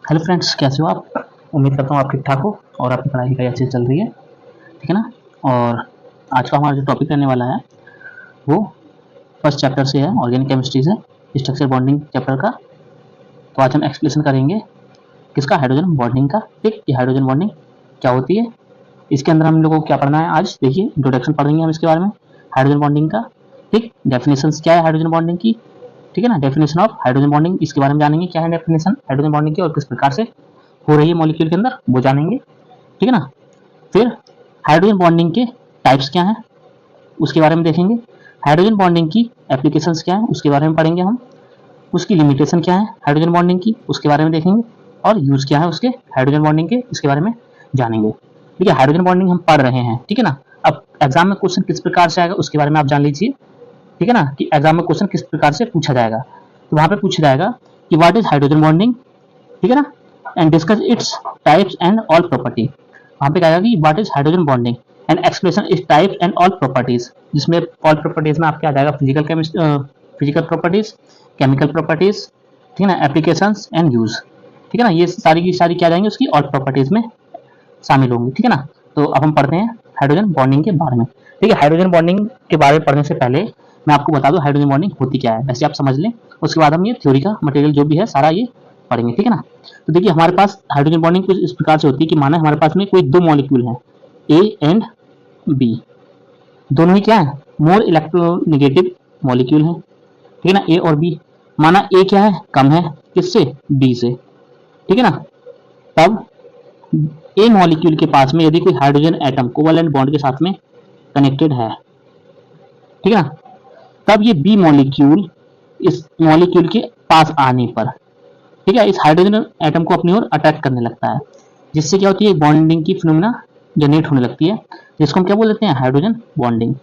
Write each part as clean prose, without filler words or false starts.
Hello friends, कैसे हो आप? उम्मीद करता हूँ आप ठीक ठाक हो और आपकी पढ़ाई लिखाई अच्छी चल रही है। ठीक है ना? और आज का हमारा जो टॉपिक रहने वाला है वो फर्स्ट चैप्टर से है, ऑर्गेनिक केमिस्ट्री से, स्ट्रक्चर बॉन्डिंग चैप्टर का। तो आज हम एक्सप्लेनेशन करेंगे किसका, हाइड्रोजन बॉन्डिंग का। ठीक, ये हाइड्रोजन बॉन्डिंग क्या होती है, इसके अंदर हम लोगों को क्या पढ़ना है आज। देखिए, इंट्रोडक्शन पढ़ेंगे हम इसके बारे में, हाइड्रोजन बॉन्डिंग का। ठीक, डेफिनेशन क्या है हाइड्रोजन बॉन्डिंग की। ठीक है ना, डेफिनेशन ऑफ हाइड्रोजन बॉन्डिंग, इसके बारे में जानेंगे क्या है डेफिनेशन हाइड्रोजन बॉन्डिंग की और किस प्रकार से हो रही है मॉलिक्यूल के अंदर, वो जानेंगे। ठीक है ना? फिर हाइड्रोजन बॉन्डिंग के टाइप्स क्या हैं उसके बारे में देखेंगे। हाइड्रोजन बॉन्डिंग की एप्लीकेशंस क्या है उसके बारे में पढ़ेंगे हम। उसकी लिमिटेशन क्या है हाइड्रोजन बॉन्डिंग की, उसके बारे में देखेंगे। और यूज क्या है उसके हाइड्रोजन बॉन्डिंग के, इसके बारे में जानेंगे। ठीक है, हाइड्रोजन बॉन्डिंग हम पढ़ रहे हैं। ठीक है ना? अब एग्जाम में क्वेश्चन किस प्रकार से आएगा उसके बारे में आप जान लीजिए। ठीक है ना, कि एग्जाम में क्वेश्चन किस प्रकार से पूछा जाएगा। तो वहां पे पूछा जाएगा कि व्हाट इज हाइड्रोजन बॉन्डिंग। ठीक है ना, and discuss its types and all property. वहां पे कहेगा कि what is hydrogen bonding and expression is type and all properties, जिसमें ऑल प्रॉपर्टीज में आपके आ जाएगा फिजिकल प्रॉपर्टीज, केमिकल प्रॉपर्टीज। ठीक है ना, एप्लीकेशंस एंड यूज। ठीक है ना, ये सारी की सारी क्या जाएंगे उसकी ऑल प्रॉपर्टीज में शामिल होंगी। ठीक है ना, तो अब हम पढ़ते हैं हाइड्रोजन बॉन्डिंग के बारे में। ठीक है, हाइड्रोजन बॉन्डिंग के बारे में पढ़ने से पहले मैं आपको बता दूं हाइड्रोजन बॉन्डिंग होती क्या है, वैसे आप समझ लें। उसके बाद हम ये थ्योरी का मटेरियल जो भी है सारा ये पढ़ेंगे। ठीक है ना, तो देखिए हमारे पास हाइड्रोजन बॉन्डिंग कुछ इस प्रकार से होती है कि माना हमारे पास में कोई दो मॉलिक्यूल हैं, ए एंड बी। दोनों ही क्या है, मोर इलेक्ट्रोनेगेटिव मॉलिक्यूल हैं। ठीक है ना, ए और बी। माना ए क्या है, कम है किससे, बी से। ठीक है ना, तब ए मॉलिक्यूल के पास में यदि कोई हाइड्रोजन एटम कोवैलेंट बॉन्ड के साथ में कनेक्टेड है, ठीक है ना, तब ये बी मॉलिक्यूल इस मॉलिक्यूल के पास आने पर, ठीक है, इस हाइड्रोजन एटम को अपनी ओर अट्रैक्ट करने लगता है, जिससे क्या होती है, बॉन्डिंग की फिनोमिना जनरेट होने लगती है, जिसको हम क्या बोल देते हैं, हाइड्रोजन बॉन्डिंग।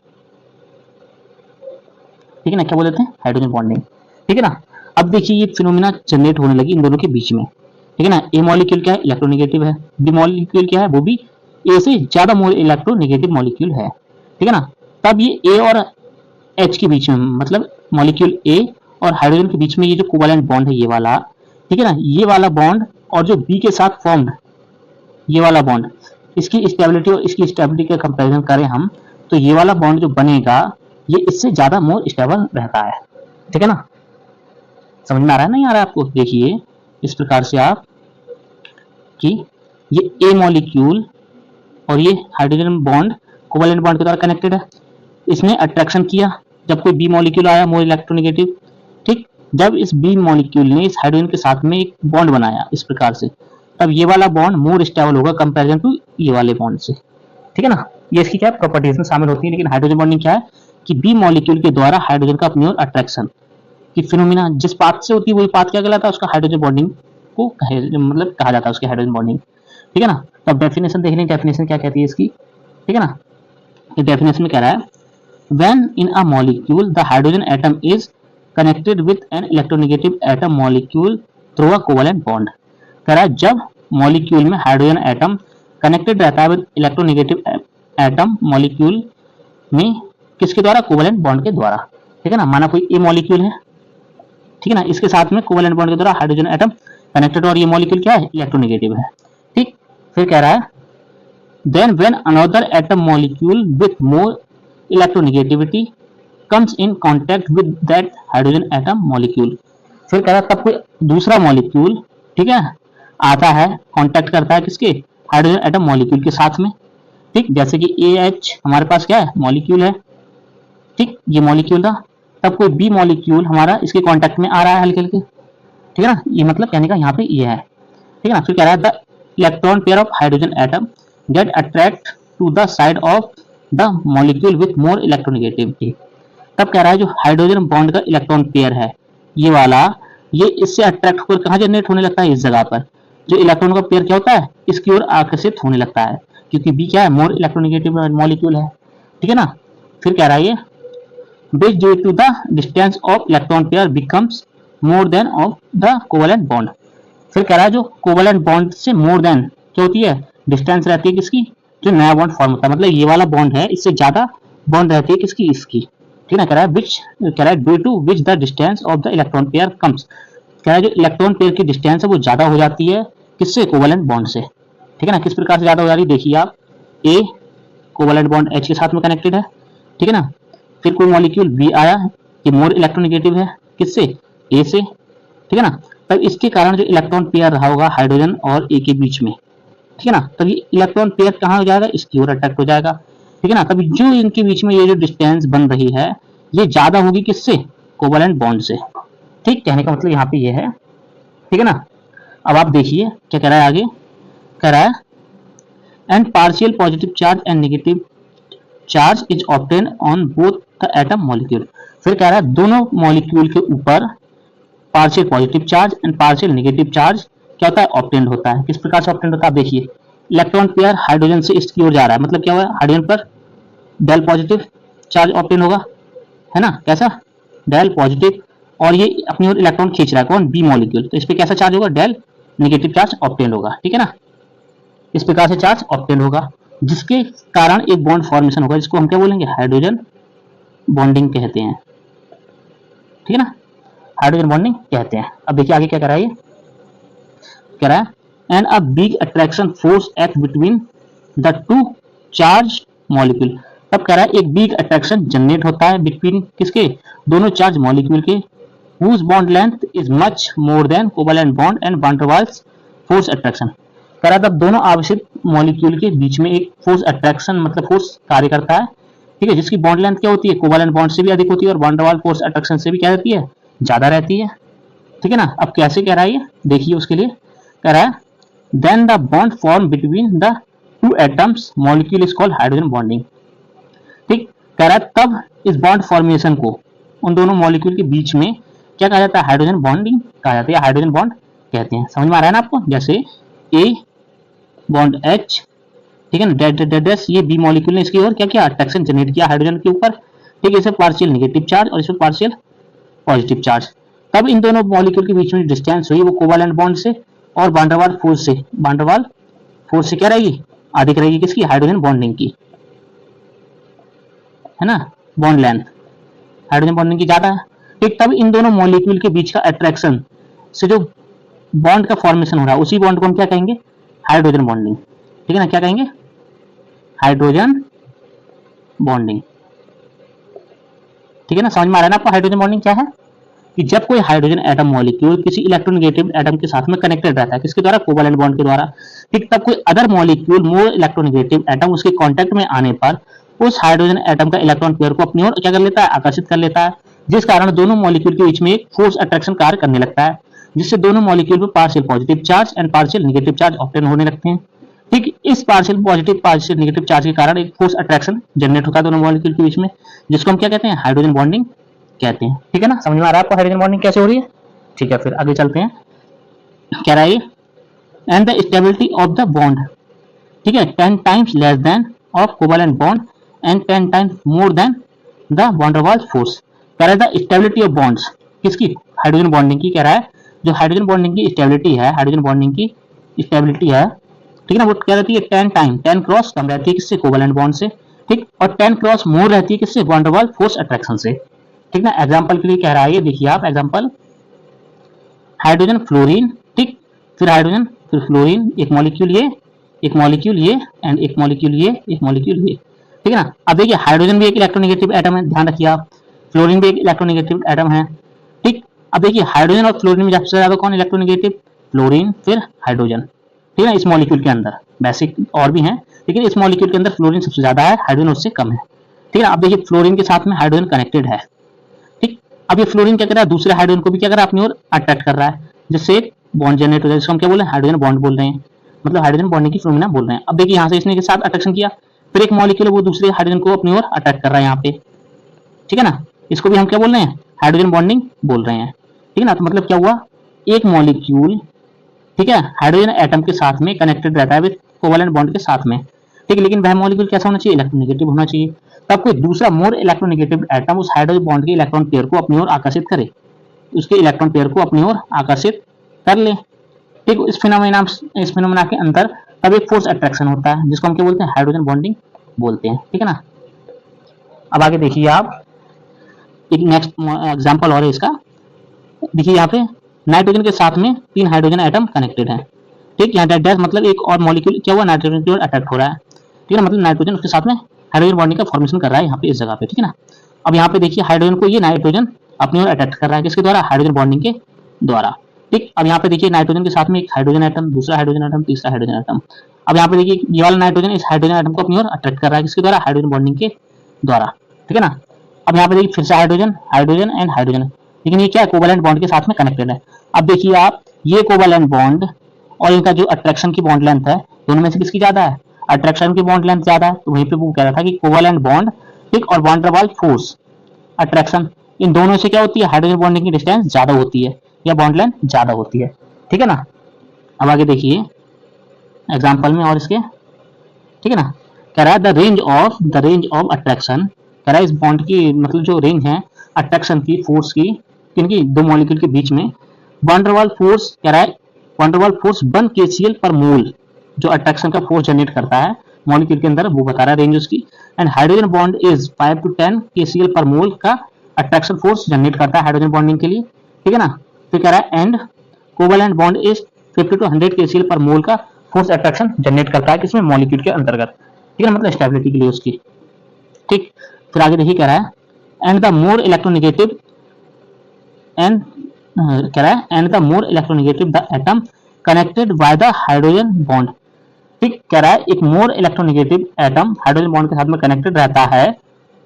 ठीक है ना, क्या बोल देते हैं, हाइड्रोजन बॉन्डिंग। ठीक है ना, अब देखिए ये फिनोमिना जनरेट होने लगी इन दोनों के बीच में। ठीक है ना, ए मॉलिक्यूल क्या है, इलेक्ट्रोनेगेटिव है, बी मॉलिक्यूल क्या है, वो भी ए से ज्यादा मोर इलेक्ट्रोनेगेटिव मॉलिक्यूल है। ठीक है ना, तब ये ए और एच के बीच में, मतलब मॉलिक्यूल ए और हाइड्रोजन के बीच में ये जो कोवैलेंट बॉन्ड है ये वाला, ठीक है ना, ये वाला बॉन्ड और जो बी के साथ फॉर्म्ड ये वाला बॉन्ड, इसकी स्टेबिलिटी और इसकी स्टेबिलिटी का कंपैरिजन करें हम, तो ये वाला बॉन्ड जो बनेगा ये इससे ज्यादा मोर स्टेबल रहता है। ठीक है ना, समझ में आ रहा है नहीं आ रहा है आपको? देखिए इस प्रकार से आप कि ये ए मॉलिक्यूल और ये हाइड्रोजन बॉन्ड कोवैलेंट बॉन्ड के द्वारा कनेक्टेड है, इसने अट्रैक्शन किया जब कोई बी मॉलिक्यूल आया मोर इलेक्ट्रोनेगेटिव। ठीक, जब इस बी मॉलिक्यूल ने इस हाइड्रोजन के साथ में एक बॉन्ड बनाया इस प्रकार से, तब ये वाला बॉन्ड मोर स्टेबल होगा कंपैरिजन टू ये वाले बॉन्ड से। ठीक है ना, ये इसकी क्या प्रॉपर्टीज में शामिल होती है। लेकिन हाइड्रोजन बॉन्डिंग क्या है कि बी मॉलिक्यूल के द्वारा हाइड्रोजन का अपनी ओर अट्रैक्शन की फिनोमिना जिस पाथ से होती है वही पाथ क्या कहलाता है, उसका हाइड्रोजन बॉन्डिंग को मतलब कहा जाता है उसके हाइड्रोजन बॉन्डिंग। ठीक है ना, तो अब डेफिनेशन देख लें, डेफिनेशन क्या कहती है इसकी। ठीक है ना, ये डेफिनेशन में कह रहा है when in a molecule the hydrogen atom is connected with an electronegative atom molecule through a covalent bond। कह रहा है जब मॉलिक्यूल में हाइड्रोजन एटम कनेक्टेड रहता है विद इलेक्ट्रोनेगेटिव एटम मॉलिक्यूल में, किसके द्वारा, कोवैलेंट बॉन्ड के द्वारा। ठीक है ना, माना कोई ए मॉलिक्यूल है, ठीक है ना, इसके साथ में कोवैलेंट बॉन्ड के द्वारा हाइड्रोजन एटम कनेक्टेड और ये मॉलिक्यूल क्या है, इलेक्ट्रोनेगेटिव है। ठीक, फिर कह रहा है then when another atom molecule with more electronegativity comes in contact with that hydrogen atom molecule। फिर कह रहा तब कोई दूसरा मॉलिक्यूल, ठीक है, आता है, कांटेक्ट करता है किसके, हाइड्रोजन एटम मॉलिक्यूल के साथ में। ठीक, जैसे कि AH हमारे पास क्या है, मॉलिक्यूल है। ठीक, ये मॉलिक्यूल था, तब कोई बी मॉलिक्यूल हमारा इसके कांटेक्ट में आ रहा है हल्के हल्के। ठीक है ना, ये मतलब कहने का यहाँ पे ये है। ठीक है ना, फिर कह रहा है the electron pair of hydrogen atom get attract to the side of the molecule with more electronegativity। तब कह रहा है जो हाइड्रोजन बॉन्ड का इलेक्ट्रॉन पेयर है ये वाला, ये इससे अट्रैक्ट होकर कहाँ जनरेट होने लगता है, इस जगह पर। जो इलेक्ट्रॉन का पेयर क्या होता है, इसकी ओर आकर्षित होने लगता है, क्योंकि बी क्या है, मोर इलेक्ट्रोनेगेटिव मॉलिक्यूल है। ठीक है ना, फिर कह रहा है ये which due to the distance of electron pair becomes more than of the covalent bond। फिर कह रहा है जो कोवैलेंट बॉन्ड से मोर देन क्या होती है, डिस्टेंस रहती है किसकी, जो नया बॉन्ड फॉर्म होता है, मतलब ये वाला बॉन्ड है इससे ज्यादा बॉन्ड रहती है किसकी, इसकी। ठीक है ना, कह रहा है विच, कह रहा है due to which the distance of the electron pair comes, क्या है, जो इलेक्ट्रॉन पेयर की डिस्टेंस है वो ज्यादा हो जाती है किससे, कोवैलेंट बॉन्ड से। ठीक है ना, किस प्रकार से ज्यादा हो जा रही है, देखिए आप, ए कोवैलेंट बॉन्ड H के साथ में कनेक्टेड है, ठीक है ना, फिर कोई मॉलिक्यूल B आया, ये मोर इलेक्ट्रोनेगेटिव है किससे, ए से, ठीक है ना, तब इसके कारण जो इलेक्ट्रॉन पेयर रहा होगा हाइड्रोजन और ए के बीच में, ठीक है ना, तब ये इलेक्ट्रॉन पेयर कहाँ हो जाएगा, इसकी ओर अट्रैक्ट हो जाएगा, ठीक है ना, तब जो इनके बीच में ये जो डिस्टेंस बन रही है ये ज्यादा होगी किससे, कोवैलेंट बॉन्ड से। ठीक, कहने का मतलब यहाँ पे ये है, ठीक है ना। अब आप देखिए क्या कह रहा है आगे, कह रहा है and partial positive charge and negative charge is obtain on both the atom molecule. फिर कह रहा है दोनों मॉलिक्यूल के ऊपर partial positive charge and partial negative charge क्या होता है, ऑब्टेन होता है। किस प्रकार से ऑब्टेन होता है, आप देखिए, इलेक्ट्रॉन पेयर हाइड्रोजन से इसकी ओर जा रहा है, मतलब क्या हुआ, हाइड्रोजन पर डेल पॉजिटिव चार्ज ऑब्टेन होगा, है ना, कैसा, डेल पॉजिटिव, और ये अपनी ओर इलेक्ट्रॉन खींच रहा है कौन, बी मॉलिक्यूल, तो इस पे कैसा चार्ज होगा, डेल नेगेटिव चार्ज ऑब्टेन होगा, ठीक है ना, इस प्रकार से चार्ज ऑब्टेन होगा, जिसके कारण एक बॉन्ड फॉर्मेशन होगा, जिसको हम क्या बोलेंगे, हाइड्रोजन बॉन्डिंग कहते हैं, ठीक है ना, हाइड्रोजन बॉन्डिंग कहते हैं। अब देखिए आगे क्या कह रहा है, ये कह रहा है and a big attraction force act between the to charge molecule. तब कह रहा है एक बिग अट्रैक्शन जनरेट होता है बिटवीन किसके, दोनों चार्ज मॉलिक्यूल के, whose bond length is much more than covalent bond and van der Waals force attraction। कह रहा तब दोनों आवेशित मॉलिक्यूल के बीच में एक फोर्स अट्रैक्शन मतलब फोर्स कार्य करता है, ठीक है, जिसकी बॉन्ड लेंथ क्या होती है, कोवैलेंट बॉन्ड से भी अधिक होती है और van der Waals force attraction से भी क्या रहती है, ज्यादा रहती है, ठीक है ना। अब कैसे कह रहा है ये, देखिए उसके लिए कह रहा है then the bond form between the two atoms molecule is called hydrogen bonding. ठीक, कह रहा है तब इस बॉन्ड फॉर्मेशन को उन दोनों मॉलिक्यूल के बीच में क्या कहा जाता है, हाइड्रोजन बॉन्डिंग कहा जाता है, हाइड्रोजन बॉन्ड कहते हैं। समझ में आ रहा है ना आपको, जैसे ए बॉन्ड H, ठीक है ना, डेड ये बी मॉलिक्यूल ने इसकी ओर क्या किया, अट्रैक्शन जनरेट किया हाइड्रोजन के ऊपर, ठीक है, इसे पार्शियल नेगेटिव चार्ज और इसमें पार्शियल पॉजिटिव चार्ज, तब इन दोनों मॉलिक्यूल के बीच में डिस्टेंस हुई वो कोवैलेंट बॉन्ड से और van der Waals फोर्स से, van der Waals फोर्स से क्या रहेगी, अधिक रहेगी किसकी, हाइड्रोजन बॉन्डिंग की, है ना, बॉन्ड लेंथ हाइड्रोजन बॉन्डिंग की ज्यादा है, ठीक, तब इन दोनों मॉलिक्यूल के बीच का अट्रैक्शन से जो बॉन्ड का फॉर्मेशन हो रहा है उसी बॉन्ड को हम क्या कहेंगे, हाइड्रोजन बॉन्डिंग, ठीक है ना, क्या कहेंगे, हाइड्रोजन बॉन्डिंग, ठीक है ना। समझ में आ रहा है ना आपको हाइड्रोजन बॉन्डिंग क्या है, कि जब कोई हाइड्रोजन एटम मॉलिक्यूल किसी इलेक्ट्रोनेगेटिव एटम के साथ में कनेक्टेड रहता है, किसके द्वारा, कोवैलेंट बॉन्ड के द्वारा, ठीक, तब कोई अदर मॉलिक्यूल मोर इलेक्ट्रोनेगेटिव एटम उसके कांटेक्ट में आने पर उस हाइड्रोजन एटम का इलेक्ट्रॉन पेयर को अपनी ओर क्या कर लेता है, आकर्षित कर लेता है, जिस कारण दोनों मॉलिक्यूल के बीच में एक फोर्स अट्रैक्शन कार्य करने लगता है, जिससे दोनों मॉलिक्यूल पर partial positive charge and partial negative charge obtain होने लगते हैं। ठीक, इस partial positive partial negative charge के कारण एक फोर्स अट्रैक्शन जनरेट होता है दोनों मॉलिक्यूल के बीच में, जिसको हम क्या कहते हैं, हाइड्रोजन बॉन्डिंग कहते हैं, ठीक है ना। समझ में आ रहा है आपको हाइड्रोजन बॉन्डिंग कैसे हो रही है, ठीक है, फिर आगे चलते हैं, क्या रहा है ये, and the stability of the bond, ठीक है, 10 times less than of covalent bond and 10 times more than the van der Waals force. कह रहा है द स्टेबिलिटी ऑफ बॉन्ड्स किसकी, हाइड्रोजन बॉन्डिंग की, कह रहा है जो हाइड्रोजन बॉन्डिंग की स्टेबिलिटी है, हाइड्रोजन बॉन्डिंग की स्टेबिलिटी है, ठीक है ना, वो क्या रहती है, 10 टाइम 10 क्रॉस कम रहती है किससे, कोवैलेंट बॉन्ड से, ठीक, और 10 क्रॉस मोर रहती है किससे, van der Waals force attraction से, ठीक ना। एग्जांपल के लिए कह रहा है ये, देखिए आप एग्जांपल, हाइड्रोजन फ्लोरीन, ठीक, फिर हाइड्रोजन फिर फ्लोरीन, एक मॉलिक्यूल ये, एक मॉलिक्यूल ये एंड एक मॉलिक्यूल ये, एक मॉलिक्यूल ये, ठीक है ना। अब देखिए हाइड्रोजन भी एक इलेक्ट्रोनेगेटिव एटम है, ध्यान रखिए आप, फ्लोरीन भी एक इलेक्ट्रोनेगेटिव एटम है, ठीक। अब देखिए हाइड्रोजन और फ्लोरीन में सबसे ज्यादा कौन इलेक्ट्रोनेगेटिव, फ्लोरीन फिर हाइड्रोजन, ठीक है, इस मॉलिक्यूल के अंदर, बेसिक और भी हैं, लेकिन इस मॉलिक्यूल के अंदर फ्लोरीन सबसे ज्यादा है, हाइड्रोजन उससे कम है, ठीक है। अब देखिए फ्लोरीन के साथ में हाइड्रोजन कनेक्टेड है, ठीक, अब ये फ्लोरीन क्या कर रहा है, दूसरे हाइड्रोजन को भी क्या कर रहा है, अपनी ओर अट्रैक्ट कर रहा है, जिससे एक बॉन्ड जनरेट हो जाए, जिसको हम क्या बोल रहे हैं, हाइड्रोजन बॉन्ड बोल रहे हैं, मतलब हाइड्रोजन बॉन्डिंग की फिनोमेना बोल रहे हैं। अब देखिए यहाँ से इसने के साथ अट्रैक्शन किया, फिर एक मॉलिक्यूल है वो दूसरे हाइड्रोजन को अपनी ओर अट्रैक्ट कर रहा है यहाँ पे, ठीक है ना, इसको भी हम क्या बोल रहे हैं, हाइड्रोजन बॉन्डिंग बोल रहे हैं, ठीक है ना। तो मतलब क्या हुआ, एक मॉलिक्यूल, ठीक है, हाइड्रोजन एटम के साथ में कनेक्टेड रहता है विद कोवैलेंट बॉन्ड के साथ में, ठीक है, लेकिन वह मॉलिक्यूल कैसा होना चाहिए, इलेक्ट्रोनेगेटिव होना चाहिए, तब कोई दूसरा मोर इलेक्ट्रोनेगेटिव एटम उस हाइड्रोजन बॉन्ड के इलेक्ट्रॉन पेयर को अपनी ओर आकर्षित करे, उसके इलेक्ट्रॉन पेयर को अपनी ओर आकर्षित कर ले, ठीक, इस फिनोमेना के अंदर तब एक फोर्स अट्रैक्शन होता है, जिसको हम क्या बोलते हैं, हाइड्रोजन बॉन्डिंग बोलते हैं, ठीक है ना। अब आगे देखिए आप, एक नेक्स्ट एग्जांपल और है इसका, देखिए यहाँ पे नाइट्रोजन के साथ में 3 हाइड्रोजन एटम कनेक्टेड है। ठीक, यहाँ डैश मतलब एक और मॉलिक्यूल क्या हुआ, नाइट्रोजन की ओर अट्रैक्ट हो रहा है। ठीक है, मतलब नाइट्रोजन उसके साथ में हाइड्रोजन बॉन्डिंग का फॉर्मेशन कर रहा है यहाँ पे इस जगह पे। ठीक है ना। अब यहाँ पे देखिए हाइड्रोजन को ये नाइट्रोजन अपनी ओर अट्रैक्ट कर रहा है, किसके द्वारा, हाइड्रोजन बॉन्डिंग के द्वारा। ठीक, अब यहाँ पे देखिए नाइट्रोजन के साथ में एक हाइड्रोजन एटम, दूसरा हाइड्रोजन एटम, तीसरा हाइड्रोजन एटम। अब यहाँ पे देखिए ये वाला नाइट्रोजन इस हाइड्रोजन एटम को अपनी ओर अट्रैक्ट कर रहा है, किसके द्वारा, हाइड्रोजन बॉन्डिंग के द्वारा। ठीक है ना। अब यहाँ पे देखिए फिर से हाइड्रोजन हाइड्रोजन एंड हाइड्रोजन, लेकिन ये क्या है, कोवैलेंट बॉन्ड के साथ में कनेक्टेड है। अब देखिए आप, ये कोवैलेंट बॉन्ड और इनका जो अट्रैक्शन की बॉन्ड लेंथ है, दोनों में से किसकी ज्यादा है, अट्रैक्शन की बॉन्ड लेंथ ज्यादा है। तो वहीं पे वो कह रहा था कि कोवैलेंट बॉन्ड, ठीक, और van der Waals force, attraction, इन दोनों से क्या होती है, हाइड्रोजन बॉन्डिंग की डिस्टेंस ज्यादा होती है या बॉन्ड लेंथ ज्यादा होती है। ठीक है ना। अब आगे देखिए एग्जांपल में और इसके, ठीक है ना, कह रहा है द रेंज ऑफ अट्रैक्शन, कह रहा है इस बॉन्ड की मतलब जो रेंज है अट्रैक्शन की, फोर्स की, किनकी, दो मॉलिक्यूल के बीच में, वैन डर वाल्स फोर्स, कह रहा है van der Waals force 1 kcl पर मोल, जो अट्रैक्शन का फोर्स जनरेट करता है मॉलिक्यूल के अंदर, वो बता रहा है रेंज उसकी। And hydrogen bond is 5 to 10 kcl पर मोल का अट्रैक्शन फोर्स जनरेट करता है हाइड्रोजन बॉन्डिंग के लिए। ठीक है ना। फिर कह रहा है and covalent bond is 50 to 100 kcl पर मोल का फोर्स अट्रैक्शन जनरेट करता है किसमें, मॉलिक्यूल के अंतर्गत। ठीक है, मतलब स्टेबिलिटी के लिए उसकी। ठीक, फिर आगे देखिए कह रहा है and the more electronegative and कह रहा है and the more electronegative the atom connected by the hydrogen bond. ठीक, कह रहा है एक more electronegative atom hydrogen bond के साथ में कनेक्टेड रहता है,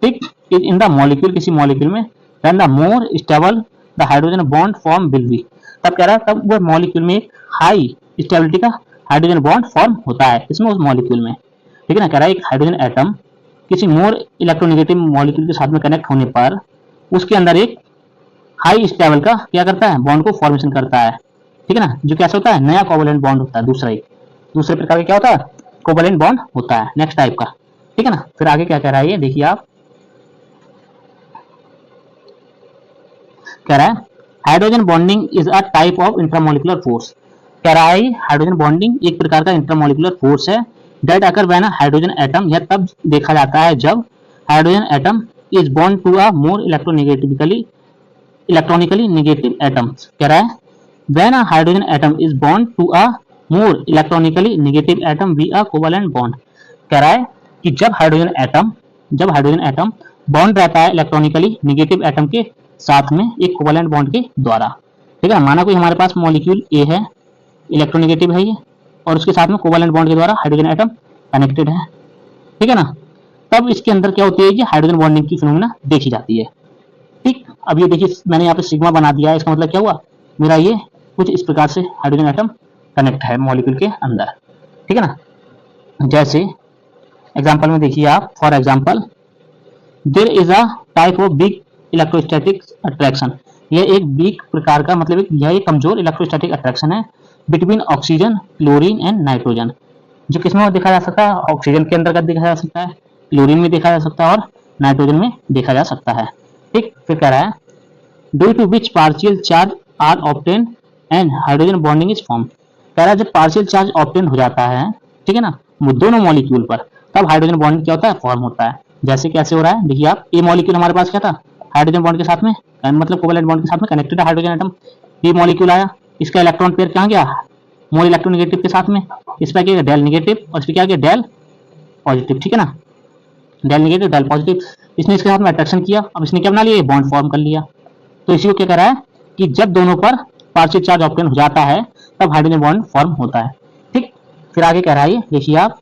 ठीक, इन द मॉलिक्यूल, किसी मॉलिक्यूल में, then the more stable the hydrogen bond form will be, तब कह रहा है तब वो मॉलिक्यूल में एक हाई स्टेबिलिटी का हाइड्रोजन बॉन्ड फॉर्म होता है इसमें, उस मॉलिक्यूल में। ठीक है ना। कह रहा है एक हाइड्रोजन एटम किसी मोर इलेक्ट्रोनेगेटिव मॉलिक्यूल के साथ में कनेक्ट होने पर उसके अंदर एक हाई स्टेबल का क्या करता है, बॉन्ड को फॉर्मेशन करता है। ठीक है ना, जो कैसा होता है, नया कोवैलेंट बॉन्ड होता है, दूसरे प्रकार का क्या होता है, कोवैलेंट बॉन्ड होता है, नेक्स्ट टाइप का। ठीक है ना। फिर आगे क्या कह रहा है ये देखिए आप, कह रहा है hydrogen bonding is a type of intramolecular force, कह रहा है हाइड्रोजन बॉन्डिंग एक प्रकार का इंट्रामोलिकुलर फोर्स है, that occur when a hydrogen atom, यह तब देखा जाता है जब hydrogen atom is bond to a more electronically negative atom. कह रहा है when a hydrogen atom is bond to a more electronically negative atom via a covalent bond. कह रहा है कि जब हाइड्रोजन एटम बॉन्ड रहता है इलेक्ट्रॉनिकली नेगेटिव एटम के साथ में एक कोवैलेंट बॉन्ड के द्वारा। ठीक है, माना कोई हमारे पास मॉलिक्यूल ए है, इलेक्ट्रोनेगेटिव है ये, और उसके साथ में कोवैलेंट बॉन्ड के द्वारा हाइड्रोजन एटम कनेक्टेड है। ठीक है ना। तब इसके अंदर क्या होती है कि हाइड्रोजन बॉन्डिंग की फिनोमेना देखी जाती है। ठीक, अब ये देखिए मैंने यहाँ पे सिग्मा बना दिया है, इसका मतलब क्या हुआ, मेरा ये कुछ इस प्रकार से हाइड्रोजन एटम कनेक्ट है मॉलिक्यूल के अंदर। ठीक है ना। जैसे एग्जांपल में देखिए आप, for example there is a type of weak electrostatic attraction, यह एक वीक प्रकार का मतलब यह एक कमजोर इलेक्ट्रोस्टैटिक अट्रैक्शन है between oxygen, chlorine and nitrogen, जो किसमें देखा जा सकता है, ऑक्सीजन के अंतर्गत देखा जा सकता है, क्लोरीन में देखा जा सकता है और नाइट्रोजन में देखा जा सकता है। ठीक, फिर कह रहा है due to which partial charge are obtain and hydrogen bonding is form. कह रहा है जब पार्शियल चार्ज ऑब्टेन हो जाता है, ठीक है ना, दोनों मॉलिक्यूल पर, तब हाइड्रोजन बॉन्ड क्या होता है, फॉर्म होता है। जैसे कैसे हो रहा है देखिए आप, ए मॉलिक्यूल हमारे पास क्या था, हाइड्रोजन बॉन्ड के साथ में मतलब कोवैलेंट बॉन्ड के साथ में कनेक्टेड है हाइड्रोजन एटम, बी मॉलिक्यूल आया, इसका इलेक्ट्रॉन पेयर कहाँ गया, मोर इलेक्ट्रोनेगेटिव के साथ में, इस पर क्या डेल नेगेटिव और इस पर क्या गया डेल पॉजिटिव। ठीक है ना, डेल नेगेटिव डेल पॉजिटिव, इसने इसके साथ में अट्रैक्शन किया, अब इसने क्या बना लिया, बॉन्ड फॉर्म कर लिया। तो इसी को क्या कर रहा है कि जब दोनों पर पार्शियल चार्ज ऑब्टेन हो जाता है तब हाइड्रोजन बॉन्ड फॉर्म होता है। ठीक, फिर आगे कह रहा है देखिए आप,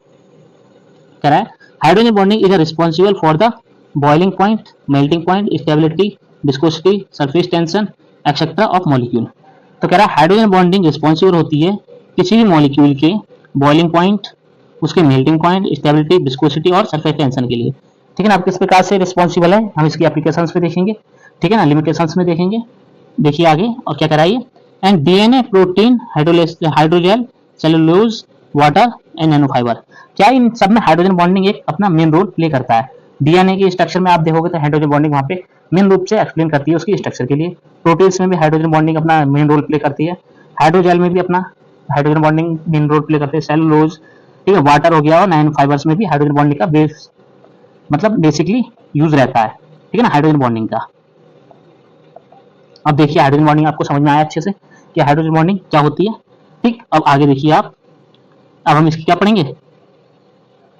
कह रहा है hydrogen bonding is responsible for the boiling point, melting point, stability, viscosity, surface tension etcetera of molecule. तो कह रहा है हाइड्रोजन बॉन्डिंग रिस्पॉन्सिबल होती है किसी भी मॉलिक्यूल के बॉइलिंग पॉइंट, उसके मेल्टिंग पॉइंट, स्टेबिलिटी, विस्कोसिटी और सरफेस टेंशन के लिए। ठीक है ना, आप किस प्रकार से रिस्पॉन्सिबल है हम इसकी एप्लीकेशंस में देखेंगे, ठीक है ना, लिमिटेशंस में देखेंगे। देखिए आगे और क्या कराइए, and DNA, protein, hydrogel, cellulose, water and nanofibre, क्या इन सब में हाइड्रोजन बॉन्डिंग एक अपना मेन रोल प्ले करता है। डीएनए की स्ट्रक्चर में आप देखोगे तो हाइड्रोजन बॉन्डिंग वहाँ पे मेन रूप से एक्सप्लेन करती है उसकी स्ट्रक्चर के लिए। प्रोटीन्स में भी हाइड्रोजन बॉन्डिंग अपना मेन रोल प्ले करती है, हाइड्रोजेल में भी अपना hydrogen bonding main role play करते हैं, सेलुलोज, ठीक है, वाटर हो गया, और नैनो फाइबर्स में भी हाइड्रोजन बॉन्डिंग का बेस मतलब बेसिकली यूज रहता है। ठीक है ना, हाइड्रोजन बॉन्डिंग का। अब देखिए हाइड्रोजन बॉन्डिंग आपको समझ में आया अच्छे से। कि हाइड्रोजन बॉन्डिंग क्या होती है। ठीक, अब आगे देखिए आप, अब हम इसकी क्या पढ़ेंगे,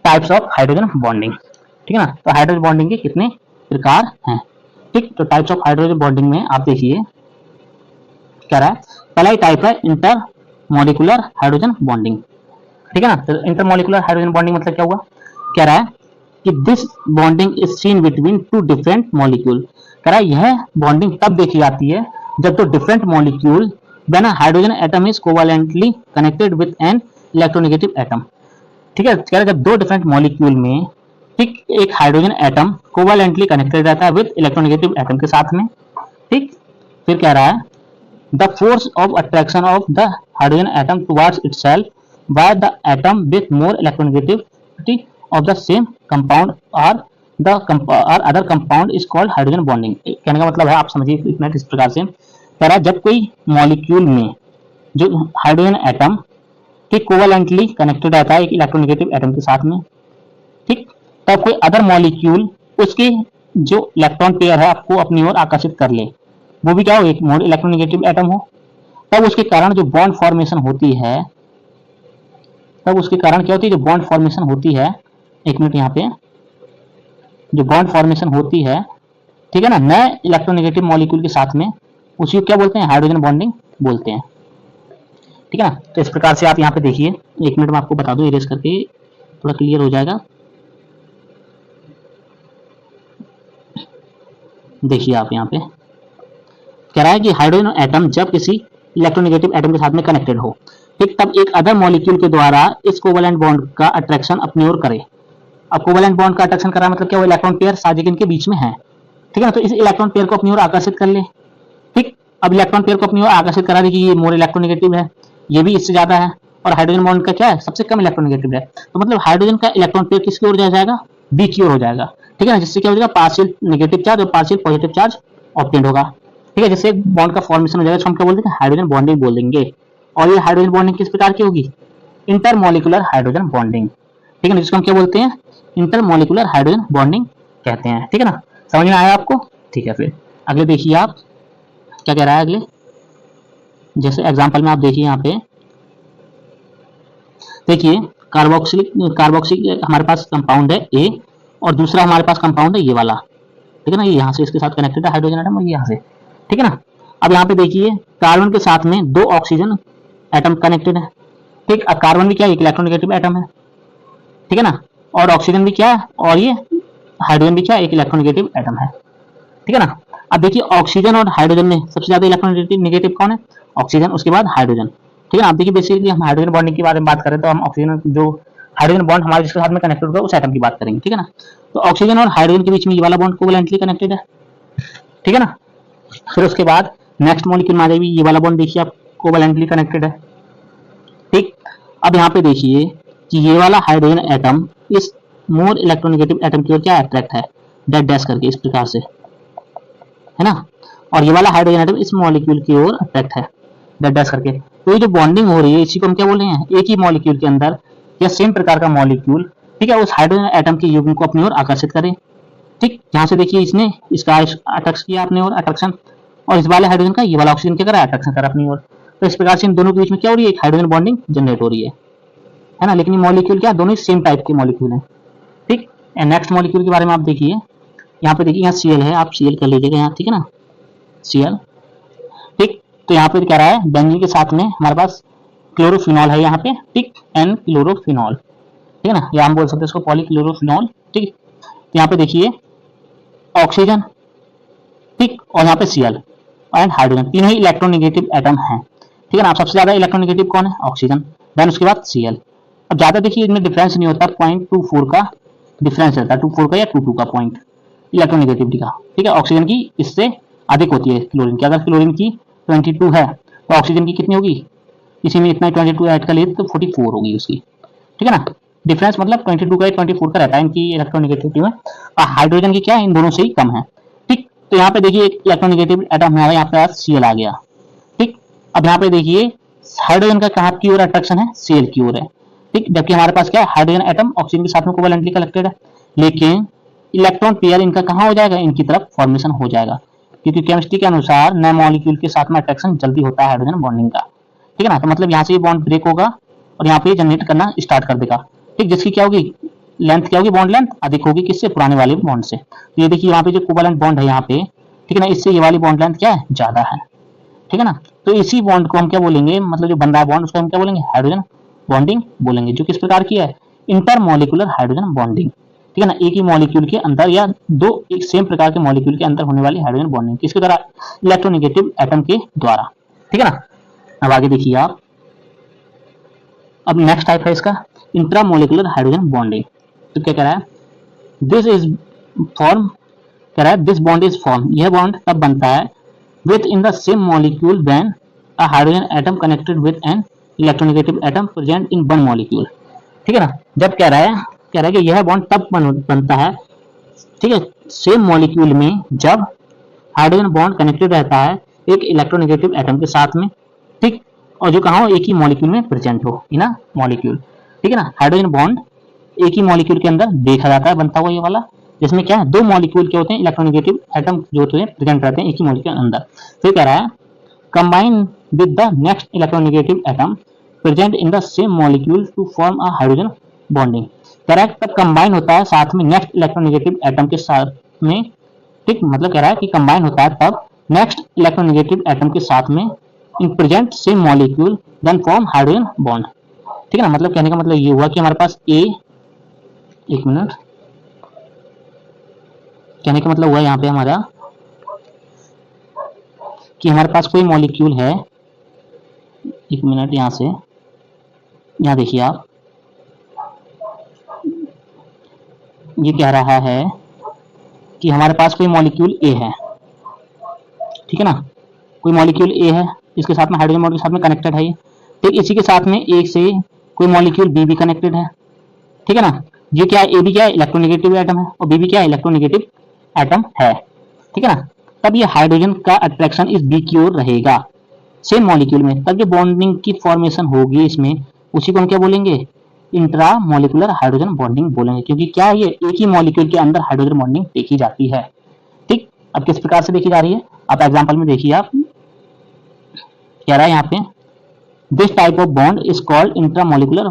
टाइप्स ऑफ हाइड्रोजन बॉन्डिंग। ठीक है ना, तो हाइड्रोजन बॉन्डिंग के कितने प्रकार हैं। ठीक, तो टाइप्स ऑफ हाइड्रोजन बॉन्डिंग में आप देखिए क्या रहा है, पहला ही टाइप है इंटर मॉलिकुलर हाइड्रोजन बॉन्डिंग। ठीक है ना, तो इंटर मॉलिकुलर हाइड्रोजन बॉन्डिंग मतलब क्या हुआ, कह रहा है कि this bonding is seen between two different molecule. कह रहा है यह बॉन्डिंग तब देखी जाती है जब तो different molecule when a hydrogen atom is covalently connected with an electronegative atom. ठीक है, कह रहा है जब दो डिफरेंट मॉलिक्यूल में ठीक एक हाइड्रोजन एटम कोवैलेंटली कनेक्टेड रहता है विद इलेक्ट्रोनेगेटिव एटम के साथ में। ठीक, फिर कह रहा है the force of attraction of the hydrogen atom towards itself by the atom with more electronegativity of the same compound or or other compound is called hydrogen bonding। कहने का मतलब है, आप समझिए इतना इस प्रकार से कह रहा है जब कोई मॉलिक्यूल में जो हाइड्रोजन एटम के कोवैलेंटली कनेक्टेड रहता है एक इलेक्ट्रोनेगेटिव एटम के साथ में, ठीक, तब कोई अदर मॉलिक्यूल उसके जो इलेक्ट्रॉन पेयर है आपको अपनी ओर आकर्षित कर ले, वो भी क्या हो, एक मोर इलेक्ट्रोनेगेटिव एटम हो, तब उसके कारण जो बॉन्ड फॉर्मेशन होती है, तब उसके कारण क्या होती है, जो बॉन्ड फॉर्मेशन होती है, एक मिनट यहाँ पे, जो बॉन्ड फॉर्मेशन होती है, ठीक है ना, नए इलेक्ट्रोनेगेटिव मॉलिक्यूल के साथ में, उसी को क्या बोलते हैं, हाइड्रोजन बॉन्डिंग बोलते हैं। ठीक है ना, तो इस प्रकार से आप यहाँ पे देखिए, एक मिनट में आपको बता दूं इरेज करके, थोड़ा क्लियर हो जाएगा। देखिए आप यहाँ पे कह रहा है कि हाइड्रोजन एटम जब किसी इलेक्ट्रोनेगेटिव एटम के साथ में कनेक्टेड हो, ठीक, तब एक अदर मॉलिक्यूल के द्वारा इस कोवैलेंट बॉन्ड का अट्रैक्शन अपनी ओर करे। अब कोवैलेंट बॉन्ड का अट्रैक्शन करा मतलब क्या, वो इलेक्ट्रॉन पेयर साजिक इनके बीच में है, ठीक है ना, तो इस इलेक्ट्रॉन पेयर को अपनी ओर आकर्षित कर ले। ठीक, अब इलेक्ट्रॉन पेयर को अपनी ओर आकर्षित करा दे कि ये मोर इलेक्ट्रोनेगेटिव है, ये भी इससे ज्यादा है, और हाइड्रोजन बॉन्ड का क्या है, सबसे कम इलेक्ट्रोनेगेटिव है, तो मतलब हाइड्रोजन का इलेक्ट्रॉन पेयर किसकी ओर जाएगा, बी की ओर हो जाएगा। ठीक है ना, जिससे क्या हो जाएगा, पार्शियल नेगेटिव चार्ज और पार्शियल पॉजिटिव चार्ज ऑब्टेन होगा। ठीक है, जिससे बॉन्ड का फॉर्मेशन हो जाएगा, तो हम क्या बोल देंगे, हाइड्रोजन बॉन्डिंग बोल देंगे। और ये हाइड्रोजन बॉन्डिंग किस प्रकार की होगी, इंटरमॉलिकुलर हाइड्रोजन बॉन्डिंग। ठीक है ना, जिसको हम क्या बोलते हैं, इंटरमॉलिकुलर हाइड्रोजन बॉन्डिंग कहते हैं। ठीक है ना, समझ में आया आपको। ठीक है, फिर अगले देखिए आप क्या कह रहा है अगले, जैसे एग्जांपल में आप देखिए यहाँ पे, देखिए कार्बोक्सिलिक हमारे पास कंपाउंड है ए, और दूसरा हमारे पास कंपाउंड है ये वाला। ठीक है ना, ये यहाँ से इसके साथ कनेक्टेड है हाइड्रोजन एटम, और ये यहाँ से। ठीक है ना, अब यहाँ पे देखिए कार्बन के साथ में दो ऑक्सीजन एटम कनेक्टेड है। ठीक, अब कार्बन भी क्या है, एक इलेक्ट्रोनेगेटिव एटम है, ठीक है ना, और ऑक्सीजन भी क्या है, और ये हाइड्रोजन भी क्या है, एक इलेक्ट्रोनेगेटिव एटम है। ठीक है ना, अब देखिए ऑक्सीजन और हाइड्रोजन में सबसे ज्यादा इलेक्ट्रोनेगेटिव कौन है, ऑक्सीजन, उसके बाद हाइड्रोजन। ठीक है ना, आप देखिए बेसिकली हम हाइड्रोजन बॉन्डिंग के बारे में बात करें तो हम ऑक्सीजन जो हाइड्रोजन बॉन्ड हमारे जिसके साथ में कनेक्टेड होगा उस एटम की बात करेंगे। ठीक है ना, तो ऑक्सीजन और हाइड्रोजन के बीच में ये वाला बॉन्ड कोवैलेंटली कनेक्टेड है। ठीक है ना, फिर उसके बाद नेक्स्ट मॉलिक्यूल में आ जाएगी ये वाला बॉन्ड, देखिए आप कोवैलेंटली कनेक्टेड है। ठीक, अब यहाँ पे देखिए कि ये वाला हाइड्रोजन एटम इस मोर इलेक्ट्रोनेगेटिव एटम की ओर क्या अट्रैक्ट है, डैश डैश करके इस प्रकार से, है ना, और ये वाला हाइड्रोजन एटम इस मॉलिक्यूल की ओर अट्रैक्ट है डैश डैश करके। तो ये जो बॉन्डिंग हो रही है इसी को हम क्या बोल रहे हैं, एक ही मॉलिक्यूल के अंदर या सेम प्रकार का मॉलिक्यूल, ठीक है, उस हाइड्रोजन एटम के युग्म को अपनी ओर आकर्षित करे। ठीक, यहाँ से देखिए इसने इसका अट्रैक्ट किया अपनी ओर अट्रैक्शन, और इस वाले हाइड्रोजन का ये वाला ऑक्सीजन क्या करा, अट्रैक्शन करा अपनी ओर। तो इस प्रकार से इन दोनों के बीच में क्या हो रही है, एक हाइड्रोजन बॉन्डिंग जनरेट हो रही है ना, लेकिन ये मॉलिक्यूल क्या, दोनों सेम टाइप के मॉलिक्यूल हैं। ठीक, नेक्स्ट मॉलिक्यूल के बारे में आप देखिए, यहाँ पे देखिए यहाँ Cl है, आप Cl कर लीजिएगा यहाँ, ठीक है ना, Cl। ठीक, तो यहाँ पे क्या रहा है, बेंजीन के साथ में हमारे पास क्लोरोफिनॉल है यहाँ पे, ठीक, एन क्लोरोफिनॉल, ठीक है ना, या हम बोल सकते हैं इसको पॉलीक्लोरोफिनॉल। ठीक, यहाँ पे देखिए ऑक्सीजन, ठीक, और यहाँ पे Cl एंड हाइड्रोजन, तीनों ही इलेक्ट्रोनेगेटिव एटम हैं। ठीक है ना, सबसे ज्यादा इलेक्ट्रोनेगेटिव कौन है, ऑक्सीजन, देन उसके बाद Cl। अब ज्यादा देखिए इनमें डिफरेंस नहीं होता, 0.24 का डिफरेंस रहता है, 24 का या 22 का पॉइंट इलेक्ट्रोनेगेटिविटी का। ठीक है, ऑक्सीजन की इससे अधिक होती है क्लोरीन की, अगर क्लोरीन की 22 है तो ऑक्सीजन की कितनी होगी, इसी में इतना 22 ऐड कर लिए तो 44 होगी उसकी। ठीक है ना, डिफरेंस मतलब 22 का या 24 का रहता है इनकी इलेक्ट्रोनेगेटिविटी में, और हाइड्रोजन की क्या है, इन दोनों से ही कम है। ठीक, तो यहाँ पे देखिए एक इलेक्ट्रोनेगेटिव एटम है, यहाँ पे Cl आ गया। ठीक, अब यहाँ पे देखिए हाइड्रोजन का कहाँ की ओर अट्रैक्शन है, Cl की ओर है। ठीक, जबकि हमारे पास क्या है, हाइड्रोजन एटम ऑक्सीजन के साथ में कोवैलेंटली कनेक्टेड है, लेकिन इलेक्ट्रॉन पेयर इनका कहाँ हो जाएगा, इनकी तरफ फॉर्मेशन हो जाएगा। क्योंकि केमिस्ट्री के अनुसार नए मॉलिक्यूल के साथ में अट्रैक्शन जल्दी होता है हाइड्रोजन बॉन्डिंग का। ठीक है ना, तो मतलब यहाँ से ये बॉन्ड ब्रेक होगा और यहाँ पे जनरेट करना स्टार्ट कर देगा। ठीक, जिसकी क्या होगी लेंथ, क्या होगी बॉन्ड लेंथ अधिक होगी किससे, पुराने वाले बॉन्ड से। तो ये देखिए यहाँ पे जो कोवैलेंट बॉन्ड है यहाँ पे, ठीक है ना, इससे ये वाली बॉन्ड लेंथ क्या है, ज्यादा है। ठीक है ना, तो इसी बॉन्ड को हम क्या बोलेंगे, मतलब जो बन रहा है बॉन्ड उसको हम क्या बोलेंगे, हाइड्रोजन बॉन्डिंग बोलेंगे, जो किस प्रकार की है, इंटरमॉलिक्यूलर हाइड्रोजन बॉन्डिंग। ठीक है ना, एक ही मॉलिक्यूल के अंदर या दो एक सेम प्रकार के मॉलिक्यूल के अंदर होने वाली हाइड्रोजन बॉन्डिंग किसके द्वारा, इलेक्ट्रोनेगेटिव एटम के द्वारा। ठीक है ना, अब आगे देखिए आप, अब नेक्स्ट टाइप है इसका इंट्रामोलिकुलर हाइड्रोजन बॉन्डिंग। तो क्या कह रहा है, दिस इज फॉर्म, कह रहा है दिस बॉन्ड इज फॉर्म, यह बॉन्ड तब बनता है within the same molecule when a hydrogen atom connected with an electronegative atom present in one molecule. ठीक है ना, जब कह रहा है कि यह बॉन्ड तब बनता है, ठीक है, सेम मॉलिक्यूल में जब हाइड्रोजन बॉन्ड कनेक्टेड रहता है एक इलेक्ट्रोनेगेटिव एटम के साथ में। ठीक, और जो कहा हो एक ही मॉलिक्यूल में प्रेजेंट हो इन अ मॉलिक्यूल। ठीक है ना, हाइड्रोजन बॉन्ड एक ही मॉलिक्यूल के अंदर देखा जाता है बनता हुआ ये वाला, जिसमें क्या है दो मॉलिक्यूल के होते हैं इलेक्ट्रोनेगेटिव एटम जो होते हैं प्रेजेंट रहते हैं एक ही मॉलिक्यूल के अंदर। फिर कह रहा है combine with the next electronegative atom present in the same molecule to form a hydrogen bonding. कह रहा है तब कंबाइन होता है साथ में नेक्स्ट इलेक्ट्रोनेगेटिव एटम के साथ में। ठीक, मतलब कह रहा है कि कंबाइन होता है तब नेक्स्ट इलेक्ट्रोनेगेटिव एटम के साथ में in present same molecule then form hydrogen bond. ठीक है ना, मतलब कहने का मतलब ये हुआ कि हमारे पास एक मिनट, कहने का मतलब हुआ यहाँ पे हमारा कि हमारे पास कोई मॉलिक्यूल है, एक मिनट यहाँ से, यहाँ देखिए आप, ये कह रहा है कि हमारे पास कोई मॉलिक्यूल ए है। ठीक है ना, कोई मॉलिक्यूल ए है, इसके साथ में हाइड्रोजन बॉन्ड के साथ में कनेक्टेड है ये। ठीक, इसी के साथ में एक से कोई मॉलिक्यूल बी भी कनेक्टेड है। ठीक है ना, ये क्या है, ए भी क्या है इलेक्ट्रोनेगेटिव एटम है और बी भी क्या है इलेक्ट्रोनेगेटिव एटम है। ठीक है ना, तब ये हाइड्रोजन का अट्रैक्शन इस बी की ओर रहेगा सेम मॉलिक्यूल में, तब जो बॉन्डिंग की फॉर्मेशन होगी इसमें उसी को हम क्या बोलेंगे, इंट्रा मॉलिकुलर हाइड्रोजन बॉन्डिंग बोलेंगे, क्योंकि क्या है ये एक ही मॉलिक्यूल के अंदर हाइड्रोजन बॉन्डिंग देखी जाती है। ठीक, अब किस प्रकार से देखी जा रही है, आप एग्जांपल में देखिए आप, कह रहा है यहाँ पे this type of bond is called intramolecular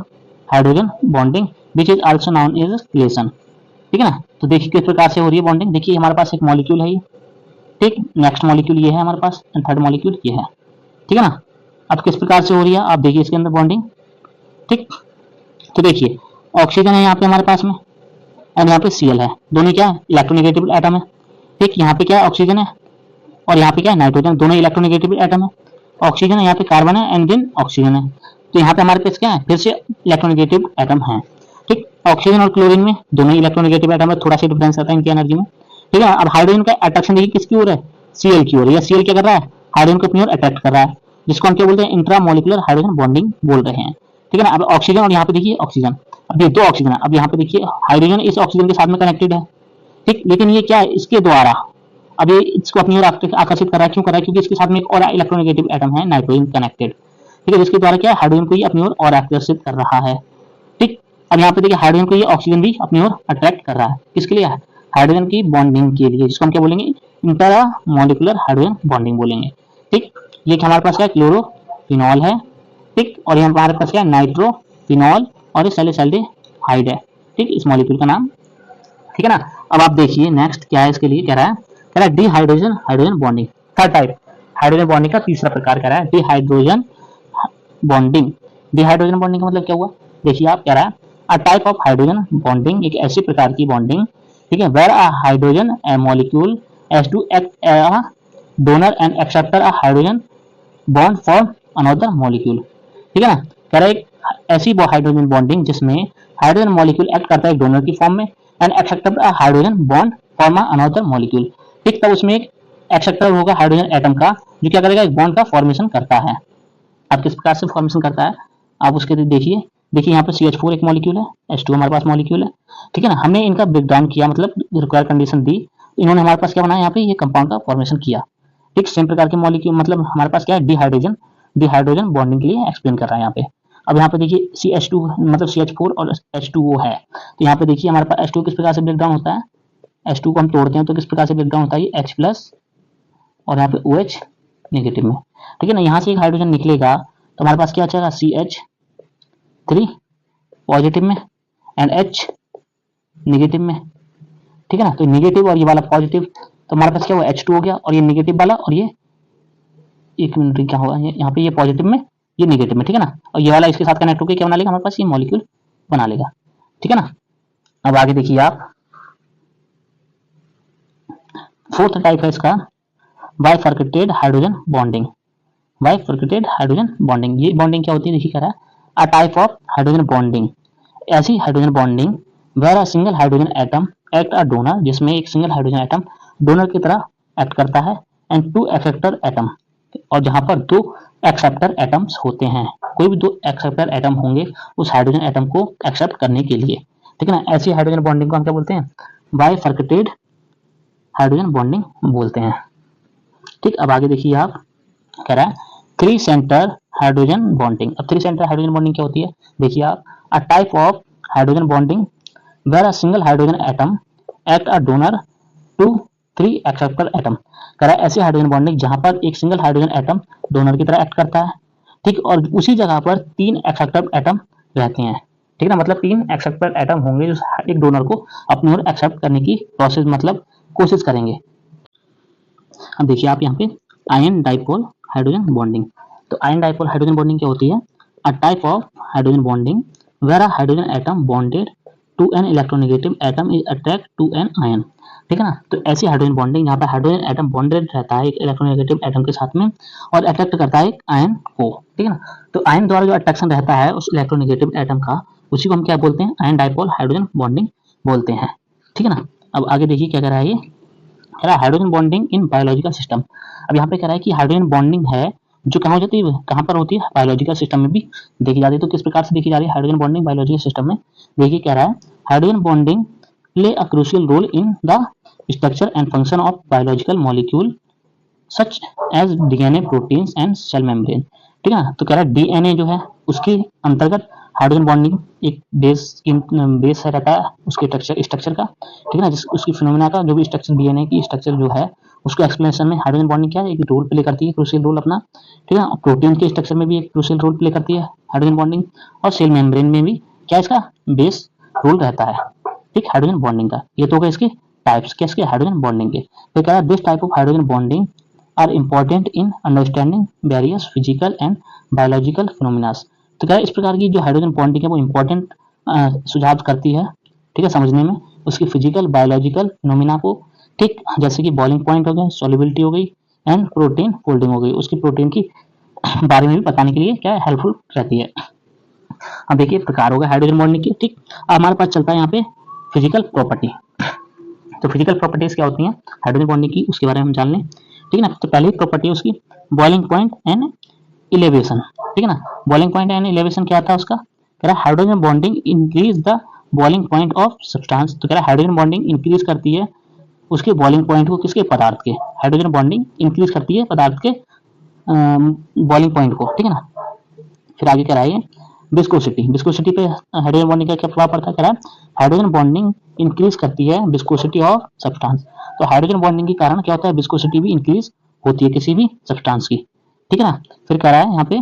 hydrogen bonding which is also known as relation. ठीक है ना, तो देखिए किस प्रकार से हो रही है बॉन्डिंग। देखिए हमारे पास एक मॉलिक्यूल है ये, ठीक, नेक्स्ट मॉलिक्यूल ये है हमारे पास एंड थर्ड मॉलिक्यूल ये है। ठीक है ना, अब किस प्रकार से हो रही है आप देखिए इसके अंदर बॉन्डिंग। ठीक, तो देखिए ऑक्सीजन है यहाँ पे हमारे पास में और यहाँ पे Cl है, दोनों क्या है इलेक्ट्रोनेगेटिव एटम है। ठीक, यहाँ पे क्या है ऑक्सीजन है और यहाँ पे क्या है नाइट्रोजन, दोनों इलेक्ट्रोनेगेटिव एटम है। ऑक्सीजन है यहाँ पे कार्बन है एंड देन ऑक्सीजन है, तो यहाँ पे हमारे पास क्या है फिर से इलेक्ट्रोनेगेटिव एटम है। ठीक, ऑक्सीजन और क्लोरीन में दोनों इलेक्ट्रोनेगेटिव एटम है, थोड़ा सा डिफरेंस आता है इनकी एनर्जी में। ठीक है, अब हाइड्रोजन का अट्रैक्शन देखिए किसकी ओर है, Cl की ओर, या Cl क्या कर रहा है हाइड्रोजन को अपनी ओर अट्रैक्ट कर रहा है, जिसको हम क्या बोलते हैं इंट्रामोलिकुलर हाइड्रोजन बॉन्डिंग बोल रहे हैं। ठीक है ना, अब ऑक्सीजन और यहाँ पे देखिए ऑक्सीजन, अब ये दो ऑक्सीजन है, अब यहाँ पे देखिए हाइड्रोजन इस ऑक्सीजन के साथ में कनेक्टेड है। ठीक, लेकिन ये क्या है इसके द्वारा अब ये इसको अपनी ओर आकर्षित कर रहा है, क्यों कर रहा है, क्योंकि इसके साथ में एक और इलेक्ट्रोनेगेटिव एटम है नाइट्रोजन कनेक्टेड। ठीक है, जिसके द्वारा क्या है हाइड्रोजन को ये अपनी ओर और आकर्षित कर रहा है। ठीक, अब यहाँ पे देखिए हाइड्रोजन को ये ऑक्सीजन भी अपनी ओर अट्रैक्ट कर रहा है, किसके लिए, हाइड्रोजन की बॉन्डिंग के लिए, जिसको हम क्या बोलेंगे इंट्रामोलिकुलर हाइड्रोजन बॉन्डिंग बोलेंगे। ठीक, ये हमारे पास क्या है क्लोरोफिनॉल है। ठीक, और यहाँ हमारे पास क्या है नाइट्रोफिनॉल और ये सैलिसाइल्डिहाइड है। ठीक, इस मॉलिक्यूल का नाम। ठीक है ना, अब आप देखिए नेक्स्ट क्या है इसके लिए, कह रहा है dehydrogen hydrogen bonding, third type hydrogen bonding का तीसरा प्रकार कह रहा है डिहाइड्रोजन बॉन्डिंग। डिहाइड्रोजन बॉन्डिंग का मतलब क्या हुआ, देखिए आप, कह रहा है a type of hydrogen bonding, एक ऐसी प्रकार की बॉन्डिंग, ठीक है, where a hydrogen a molecule has to act a donor and acceptor a hydrogen bond for another molecule. ठीक है ना, कह रहा है ऐसी हाइड्रोजन बॉन्डिंग जिसमें हाइड्रोजन मॉलिक्यूल एक्ट करता है डोनर की फॉर्म में and acceptor a hydrogen bond form another molecule. ठीक, तब उसमें एक एक्सेप्टर होगा हाइड्रोजन एटम का जो क्या करेगा एक बॉन्ड का फॉर्मेशन करता है। अब किस प्रकार से फॉर्मेशन करता है आप उसके देखिए, देखिए यहाँ पर CH4 एक मॉलिक्यूल है, H2 हमारे पास मॉलिक्यूल है। ठीक है ना, हमने इनका ब्रेकडाउन किया, मतलब रिक्वायर्ड कंडीशन दी, इन्होंने हमारे पास क्या बनाया यहाँ पे ये कंपाउंड का फॉर्मेशन किया। ठीक, सेम प्रकार के मॉलिक्यूल, मतलब हमारे पास क्या है डिहाइड्रोजन बॉन्डिंग के लिए एक्सप्लेन कर रहा है यहाँ पे। अब यहाँ पे देखिए CH2 मतलब CH4 और H2O है, तो यहाँ पे देखिए हमारे पास H2 किस प्रकार से ब्रेकडाउन होता है, H2 को हम तोड़ते हैं तो किस प्रकार से ब्रेकडाउन होता है, H प्लस और यहाँ पे OH नेगेटिव में, ठीक है ना। यहाँ से एक हाइड्रोजन निकलेगा तो हमारे पास क्या बचेगा, CH3 पॉजिटिव में एंड H नेगेटिव में, ठीक है ना। तो नेगेटिव और ये वाला पॉजिटिव, तो हमारे पास क्या हुआ, H2 हो गया, और ये नेगेटिव वाला और ये, एक मिनट क्या होगा, यहाँ पे ये पॉजिटिव में ये नेगेटिव में, ठीक है ना। और ये वाला इसके साथ कनेक्ट होकर क्या बना लेगा हमारे पास, ये मॉलिक्यूल बना लेगा, ठीक है ना। अब आगे देखिए आप, फोर्थ टाइप है इसका bifurcated hydrogen bonding. Bifurcated hydrogen bonding, ये बॉन्डिंग क्या होती है, देखिए कह रहा है a type of hydrogen bonding, ऐसी hydrogen bonding where a single hydrogen atom act a donor, जिसमें एक सिंगल हाइड्रोजन एटम डोनर की तरह एक्ट करता है, एंड टू एक्सेप्टर एटम, और जहां पर दो एक्सेप्टर एटम्स होते हैं, कोई भी दो एक्सेप्टर एटम होंगे उस हाइड्रोजन एटम को एक्सेप्ट करने के लिए, ठीक है ना। ऐसी हाइड्रोजन बॉन्डिंग को हम क्या बोलते हैं, बाइफर्केटेड हाइड्रोजन बॉन्डिंग बोलते हैं, ठीक। अब आगे देखिए आप, कह रहा है थ्री सेंटर हाइड्रोजन बॉन्डिंग। अब थ्री सेंटर हाइड्रोजन बॉन्डिंग क्या होती है, देखिए आप, a type of hydrogen bonding where a single hydrogen atom act a donor to three acceptor atom. कह रहा है ऐसी हाइड्रोजन बॉन्डिंग जहां पर एक सिंगल हाइड्रोजन एटम डोनर की तरह एक्ट करता है, ठीक, और उसी जगह पर तीन एक्सेप्टर एटम रहते हैं, ठीक है ना। मतलब तीन एक्सेप्टर एटम होंगे जो एक डोनर को अपनी ओर एक्सेप्ट करने की प्रोसेस, मतलब कोशिश करेंगे। अब देखिए आप यहाँ पे आयन डाइपोल हाइड्रोजन बॉन्डिंग। तो आयन डाइपोल हाइड्रोजन बॉन्डिंग क्या होती है, a type of hydrogen bonding where a hydrogen atom bonded to an electronegative atom is attract to an ion, ठीक है ना। तो ऐसी हाइड्रोजन बॉन्डिंग जहाँ पर हाइड्रोजन एटम बॉन्डेड रहता है एक इलेक्ट्रोनेगेटिव एटम के साथ में और अट्रैक्ट करता है एक आयन को, ठीक है ना। तो आयन द्वारा जो अट्रैक्शन रहता है उस इलेक्ट्रोनेगेटिव एटम का, उसी को हम क्या बोलते हैं, आयन डाइपोल हाइड्रोजन बॉन्डिंग बोलते हैं, ठीक है ना। अब आगे देखिए क्या कह रहा है, ये कह रहा है hydrogen bonding in biological system. अब यहाँ पे कह रहा है कि हाइड्रोजन बॉन्डिंग है जो कहाँ हो जाती है, कहाँ पर होती है, बायोलॉजिकल सिस्टम में भी देखी जाती है। तो किस प्रकार से देखी जा रही है हाइड्रोजन बॉन्डिंग बायोलॉजिकल सिस्टम में, देखिए कह रहा है hydrogen bonding play a crucial role in the structure and function of biological molecule such as DNA, proteins and cell membrane, ठीक है ना। तो कह रहा है डीएनए जो है उसके अंतर्गत हाइड्रोजन बॉन्डिंग एक बेस है रहता है उसके स्ट्रक्चर का, ठीक है ना। जिस उसकी फिनोमिना का जो भी स्ट्रक्चर डीएनए की स्ट्रक्चर जो है उसको एक्सप्लेनेशन में हाइड्रोजन बॉन्डिंग क्या है, एक रोल प्ले करती है, क्रूशियल रोल अपना, ठीक है ना। प्रोटीन के स्ट्रक्चर में भी एक क्रूशियल रोल प्ले करती है हाइड्रोजन बॉन्डिंग, और सेल मेम्ब्रेन में भी क्या इसका बेस रोल रहता है, ठीक, हाइड्रोजन बॉन्डिंग का। ये तो हो गए इसके टाइप्स क्या, इसके हाइड्रोजन बॉन्डिंग के। फिर कह रहा है this type of hydrogen bonding are important in understanding various physical and biological phenomenas. तो क्या इस प्रकार की जो हाइड्रोजन बॉन्डिंग है वो इंपॉर्टेंट सुझाव करती है, ठीक है, समझने में उसकी फिजिकल बायोलॉजिकल फिनोमिना को, ठीक, जैसे कि बॉइलिंग पॉइंट हो गया, सॉल्युबिलिटी हो गई एंड प्रोटीन फोल्डिंग हो गई, उसकी प्रोटीन की बारे में भी बताने के लिए क्या हेल्पफुल रहती है। अब देखिए प्रकार हो गया हाइड्रोजन बॉन्डिंग की, ठीक। अब हमारे पास चलता है यहाँ पे फिजिकल प्रॉपर्टी। तो फिजिकल प्रॉपर्टीज क्या होती हैं हाइड्रोजन बॉन्डिंग की, उसके बारे में हम जान लें, ठीक है ना। तो पहली प्रॉपर्टी है उसकी बॉइलिंग पॉइंट एंड इलेवेशन, ठीक है ना। बॉइलिंग पॉइंट एंड इलेवेशन क्या था उसका, कह रहा है hydrogen bonding increase the boiling point of substance. तो कह रहा है हाइड्रोजन बॉन्डिंग इंक्रीज करती है उसके बॉइलिंग पॉइंट को, किसके, पदार्थ के। हाइड्रोजन बॉन्डिंग इंक्रीज करती है पदार्थ के बॉइलिंग पॉइंट को, ठीक है ना। फिर आगे कह रहा है विस्कोसिटी। विस्कोसिटी पे हाइड्रोजन बॉन्डिंग का क्या प्रभाव पड़ता है, कह रहा है हाइड्रोजन बॉन्डिंग इंक्रीज करती है विस्कोसिटी ऑफ सब्सटेंस। तो हाइड्रोजन बॉन्डिंग के कारण क्या होता है, विस्कोसिटी भी इंक्रीज होती है किसी भी सब्सटेंस की, ठीक है ना। फिर कह रहा है यहाँ पे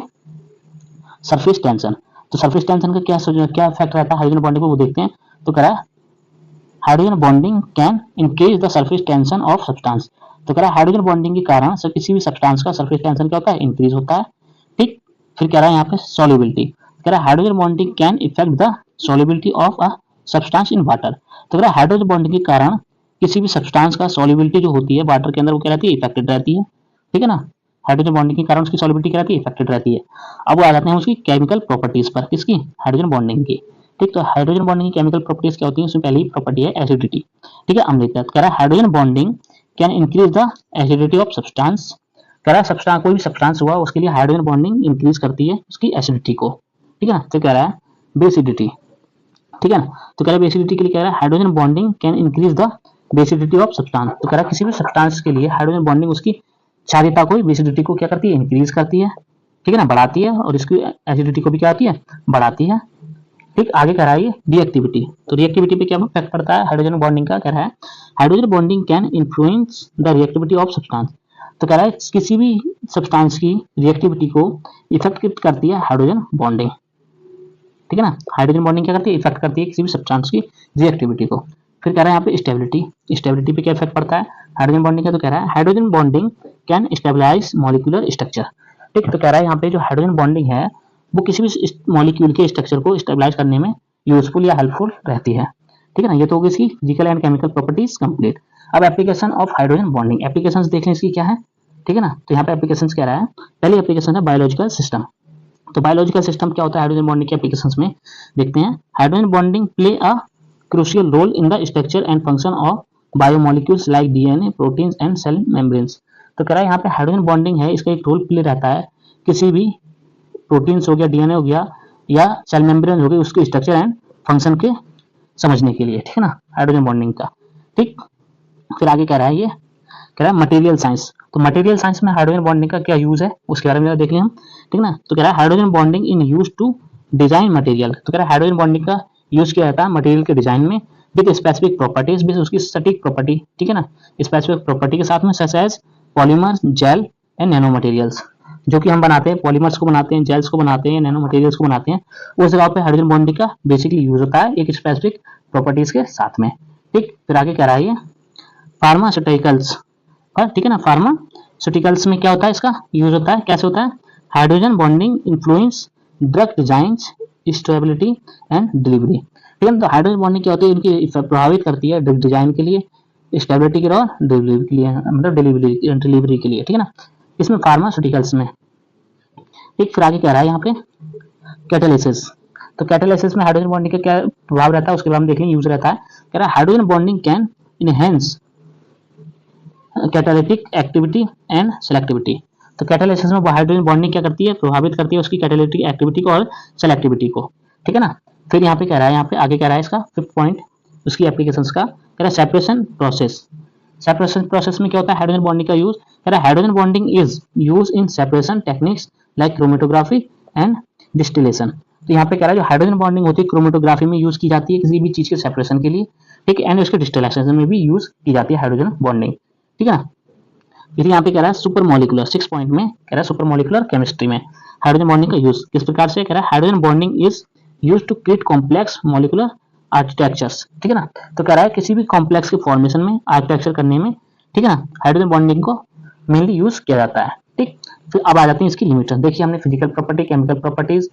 सरफेस टेंशन। तो सरफेस टेंशन का क्या इफेक्ट रहता है हाइड्रोजन बॉन्डिंग को, वो देखते हैं। तो कह रहा है hydrogen bonding can increase the surface tension of substance. तो कह रहा है हाइड्रोजन बॉन्डिंग के कारण किसी भी सब्सटेंस का सरफेस टेंशन क्या होता है, इंक्रीज होता है, ठीक। फिर कह रहा है यहाँ पे सॉल्युबिलिटी, कह रहा है hydrogen bonding can effect the solubility of a substance in water. तो कह रहा है हाइड्रोजन बॉन्डिंग के कारण किसी भी सब्सटेंस का सॉल्युबिलिटी जो होती है वाटर के अंदर वो क्या रहती है, इफेक्टेड रहती है, ठीक है ना। हाइड्रोजन बॉन्डिंग के कारण उसकी सॉल्युबिलिटी क्या रहती है, इफेक्टेड रहती है। अब वो आ जाते हैं उसकी केमिकल प्रॉपर्टीज पर, किसकी, हाइड्रोजन बॉन्डिंग की, ठीक। तो हाइड्रोजन बॉन्डिंग की केमिकल प्रॉपर्टीज क्या होती है, उसमें पहली प्रॉपर्टी है एसिडिटी, ठीक है, अम्लीयता। कह रहा है hydrogen bonding can increase the acidity of substance. कह रहा है सब्सटेंस, कोई भी सब्सटेंस हुआ उसके लिए हाइड्रोजन बॉन्डिंग इंक्रीज करती है उसकी एसिडिटी को, ठीक है ना। तो कह रहा है बेसिडिटी, ठीक है ना। तो कह रहा है बेसिडिटी के लिए कह रहा है hydrogen bonding can increase the basicity of substance. तो कह रहा है किसी भी सब्सटेंस के लिए हाइड्रोजन बॉन्डिंग उसकी क्षारीयता को, बेसिडिटी को क्या करती है, इंक्रीज करती है, ठीक है ना, बढ़ाती है, और इसकी एसिडिटी को भी क्या होती है, बढ़ाती है, ठीक। आगे कह रहा है रिएक्टिविटी। तो रिएक्टिविटी पे क्या इफेक्ट पड़ता है हाइड्रोजन बॉन्डिंग का, कह रहा है hydrogen bonding can influence the reactivity of substance. तो कह रहा है किसी भी सब्सटेंस की रिएक्टिविटी को इफेक्ट करती है हाइड्रोजन बॉन्डिंग, ठीक है ना। हाइड्रोजन बॉन्डिंग क्या करती है, इफेक्ट करती है किसी भी सब्सटेंस की रिएक्टिविटी को। फिर कह रहा है यहाँ पे स्टेबिलिटी, स्टेबिलिटी पे क्या इफेक्ट पड़ता है हाइड्रोजन बॉन्डिंग का, तो कह रहा है hydrogen bonding can stabilise molecular structure, ठीक। तो कह रहा है यहाँ पे जो हाइड्रोजन बॉन्डिंग है वो किसी भी मॉलिक्यूल के स्ट्रक्चर को स्टेबलाइज करने में यूजफुल या हेल्पफुल रहती है, ठीक है ना। ये तो होगी इसकी physical and chemical properties complete. अब application of hydrogen bonding, applications देख लें इसकी क्या है, ठीक है ना। तो यहाँ पे एप्लीकेशंस क्या रहा है, पहली एप्लीकेशन है बायोलॉजिकल सिस्टम। तो बायोलॉजिकल सिस्टम क्या होता है हाइड्रोजन बॉन्डिंग के एप्लीकेशंस में, देखते हैं। Hydrogen bonding play a crucial role in the structure and function of biomolecules like DNA, proteins and cell membranes. तो कह रहा है यहाँ पे हाइड्रोजन बॉन्डिंग है, इसका एक रोल प्ले रहता है किसी भी प्रोटीन्स हो गया, डीएनए हो गया या सेल मेम्ब्रेन हो गई, उसके स्ट्रक्चर एंड फंक्शन के समझने के लिए, ठीक है ना, हाइड्रोजन बॉन्डिंग का, ठीक। फिर आगे कह रहा है ये, कह रहा है मटेरियल साइंस। तो मटेरियल साइंस में हाइड्रोजन बॉन्डिंग का क्या यूज है उसके बारे में देख लें हम, ठीक ना। तो कह रहा है hydrogen bonding in use to design material. तो कह रहा है हाइड्रोजन बॉन्डिंग का यूज किया जाता है मटेरियल के डिजाइन में विद स्पेसिफिक प्रॉपर्टीज, विद उसकी सटीक प्रॉपर्टी, ठीक है ना, स्पेसिफिक प्रॉपर्टी के साथ में, such as polymer, gel and nano materials, जो कि हम बनाते हैं, पॉलीमर्स को बनाते हैं, जेल्स को बनाते हैं, नैनो मटेरियल्स को बनाते हैं, उस जगह पे हाइड्रोजन बॉन्डिंग का बेसिकली यूज होता है एक स्पेसिफिक प्रॉपर्टीज के साथ में, ठीक। फिर आगे कह रहा है ये फार्मास्यूटिकल्स, ठीक है ना। फार्मास्यूटिकल्स में क्या होता है, इसका यूज होता है, कैसे होता है, hydrogen bonding influence drug design, stability and delivery, ठीक है। तो हाइड्रोजन बॉन्डिंग क्या होती है, उनकी प्रभावित करती है ड्रग डिजाइन के लिए, स्टेबिलिटी के लिए और डिलीवरी के लिए, मतलब डिलीवरी के लिए, ठीक है ना, इसमें फार्मास्यूटिकल्स में, ठीक। फिर आगे कह रहा है यहाँ पे कैटालिसिस। तो कैटालिसिस में हाइड्रोजन बॉन्डिंग का क्या प्रभाव रहता है उसके बारे में देख लें, यूज रहता है। कह रहा है hydrogen bonding can enhance catalytic activity and selectivity. तो कैटालिसिस में हाइड्रोजन बॉन्डिंग क्या करती है, प्रभावित करती है उसकी कैटालिटिक एक्टिविटी को और सेलेक्टिविटी को, ठीक है ना। फिर यहाँ पे कह रहा है, यहाँ पे आगे कह रहा है इसका फिफ्थ पॉइंट उसकी एप्लीकेशंस का, कह रहा है सेपरेशन प्रोसेस। सेपरेशन प्रोसेस में क्या होता है हाइड्रोजन बॉन्डिंग का यूज, कह रहा है hydrogen bonding is use in separation techniques like chromatography and distillation. तो यहाँ पे कह रहा है जो हाइड्रोजन बॉन्डिंग होती है क्रोमेटोग्राफी में यूज की जाती है किसी भी चीज के सेपरेशन के लिए, ठीक, एंड उसके डिस्टिलेशन में भी यूज की जाती है हाइड्रोजन बॉन्डिंग, ठीक है ना। फिर यहाँ पे कह रहा है सुपर मॉलिकुलर, 6 पॉइंट में कह रहा है सुपर मॉलिकुलर केमिस्ट्री में हाइड्रोजन बॉन्डिंग का यूज किस प्रकार से, कह रहा है hydrogen bonding is use to create complex molecular architectures, ठीक है ना। तो कह रहा है किसी भी कॉम्प्लेक्स के फॉर्मेशन में, आर्किटेक्चर करने में, ठीक है ना, हाइड्रोजन बॉन्डिंग को मेनली यूज किया जाता है, ठीक। फिर अब आ जाती है इसकी लिमिटेशन। देखिए हमने फिजिकल प्रॉपर्टी, केमिकल प्रॉपर्टीज,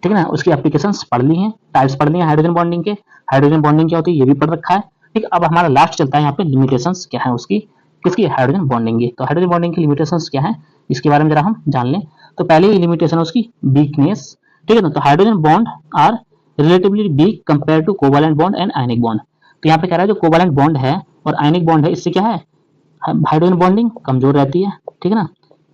ठीक है ना, उसकी एप्लीकेशंस पढ़ ली हैं, टाइप्स पढ़ ली हैं हाइड्रोजन बॉन्डिंग के, हाइड्रोजन बॉन्डिंग क्या होती है ये भी पढ़ रखा है, ठीक। अब हमारा लास्ट चलता है यहाँ पे लिमिटेशंस क्या है उसकी, किसकी, हाइड्रोजन बॉन्डिंग की। तो हाइड्रोजन बॉन्डिंग की लिमिटेशंस क्या है इसके बारे में जरा हम जान लें। तो पहले ही लिमिटेशन है उसकी वीकनेस, ठीक है ना। तो hydrogen bond are relatively weak compare to covalent bond and ionic bond. तो यहाँ पे कह रहा है जो कोवैलेंट बॉन्ड है और आयनिक बॉन्ड है इससे क्या है हाइड्रोजन बॉन्डिंग कमजोर रहती है, ठीक है ना,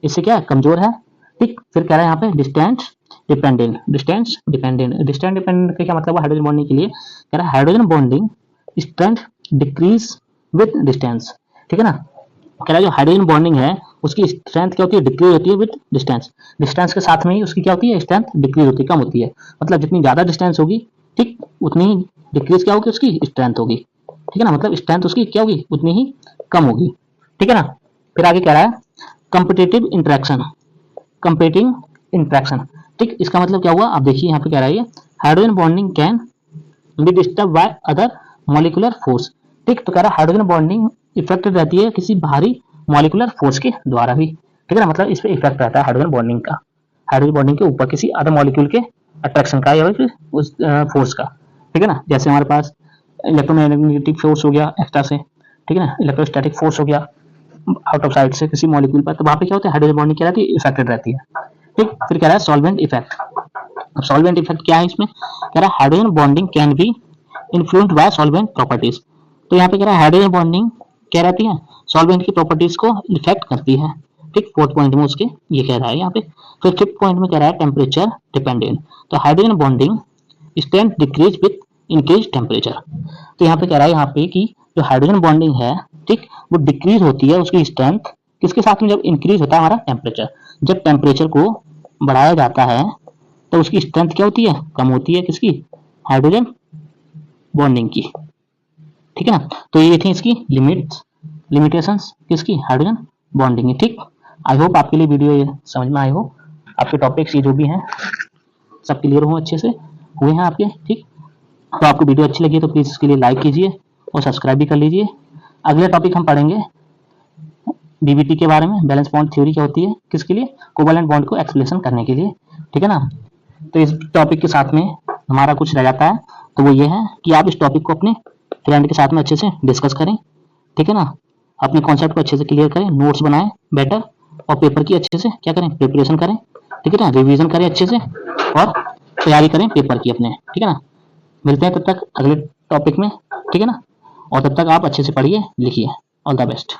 इससे क्या है कमजोर है, ठीक। फिर कह रहा है यहाँ पे distance dependent, distance dependent, distance dependent का क्या मतलब है हाइड्रोजन बॉन्डिंग के लिए, कह रहा है hydrogen bonding strength decrease with distance, ठीक है ना। कह रहा है जो हाइड्रोजन बॉन्डिंग है उसकी स्ट्रेंथ क्या होती है, डिक्रीज होती है विद डिस्टेंस, डिस्टेंस के साथ में ही उसकी क्या होती है स्ट्रेंथ डिक्रीज होती है, कम होती है, मतलब जितनी ज्यादा डिस्टेंस होगी, ठीक, उतनी ही डिक्रीज क्या होगी उसकी स्ट्रेंथ होगी, ठीक है ना, मतलब स्ट्रेंथ उसकी क्या होगी उतनी ही कम होगी, ठीक है ना। फिर आगे कह रहा है कंपिटिटिव इंटरेक्शन, कंपेटिंग इंटरेक्शन, ठीक, इसका मतलब क्या हुआ आप देखिए यहाँ पे कह रहा है hydrogen bonding can be disturb by other molecular force, ठीक। तो कह रहा है हाइड्रोजन बॉन्डिंग इफेक्टेड रहती है किसी बाहरी मॉलिकुलर फोर्स के द्वारा भी, ठीक है ना, मतलब इस पे इफेक्ट रहता है हाइड्रोजन बॉन्डिंग का, हाइड्रोजन बॉन्डिंग के ऊपर किसी अदर मॉलिक्यूल के अट्रैक्शन का या फिर उस फोर्स का, ठीक है ना। जैसे हमारे पास इलेक्ट्रोमैग्नेटिक फोर्स हो गया एक्स्ट्रा से, ठीक है ना, इलेक्ट्रोस्टैटिक फोर्स हो गया आउट ऑफ साइड से किसी मॉलिक्यूल पर, तो वहां पे क्या होता है हाइड्रोजन बॉन्डिंग क्या रहती है इफेक्टेड रहती है, ठीक। फिर कह रहा है सॉल्वेंट इफेक्ट। अब सॉल्वेंट इफेक्ट क्या है इसमें, कह रहा है hydrogen bonding can be influenced by solvent properties. तो यहाँ पे कह रहा है हाइड्रोजन बॉन्डिंग क्या रहती है सॉल्वेंट की प्रॉपर्टीज को इफेक्ट करती है, ठीक। फोर्थ पॉइंट में उसके ये कह रहा है यहाँ पे। फिर फिफ्थ पॉइंट में कह रहा है टेम्परेचर डिपेंडेंट। तो hydrogen bonding strength decrease with increase temperature. तो यहाँ पे कह रहा है यहाँ पे कि जो हाइड्रोजन बॉन्डिंग है, ठीक, वो डिक्रीज होती है उसकी स्ट्रेंथ किसके साथ में, जब इंक्रीज होता है हमारा टेम्परेचर, जब टेम्परेचर को बढ़ाया जाता है तो उसकी स्ट्रेंथ क्या होती है कम होती है, किसकी, हाइड्रोजन बॉन्डिंग की, ठीक है ना। तो ये थी इसकी लिमिटेशंस किसकी, हाइड्रोजन बॉन्डिंग की, ठीक। आई होप आपके लिए वीडियो ये समझ में आए हो, आपके टॉपिक्स ये जो भी हैं सब क्लियर हो, अच्छे से हुए हैं आपके, ठीक। तो आपको वीडियो अच्छी लगी तो प्लीज़ इसके लिए लाइक कीजिए और सब्सक्राइब भी कर लीजिए। अगले टॉपिक हम पढ़ेंगे बीबीटी के बारे में, बैलेंस बॉन्ड थ्योरी क्या होती है, किसके लिए, कोवैलेंट बॉन्ड को एक्सप्लेनेशन करने के लिए, ठीक है ना। तो इस टॉपिक के साथ में हमारा कुछ रह जाता है, तो वो ये है कि आप इस टॉपिक को अपने फ्रेंड के साथ में अच्छे से डिस्कस करें, ठीक है ना। अपने कॉन्सेप्ट को अच्छे से क्लियर करें, नोट्स बनाएं बेटर, और पेपर की अच्छे से क्या करें, प्रिपरेशन करें, ठीक है ना, रिवीजन करें अच्छे से और तैयारी करें पेपर की अपने, ठीक है ना। मिलते हैं तब तक अगले टॉपिक में, ठीक है ना। और तब तक आप अच्छे से पढ़िए लिखिए। All the best.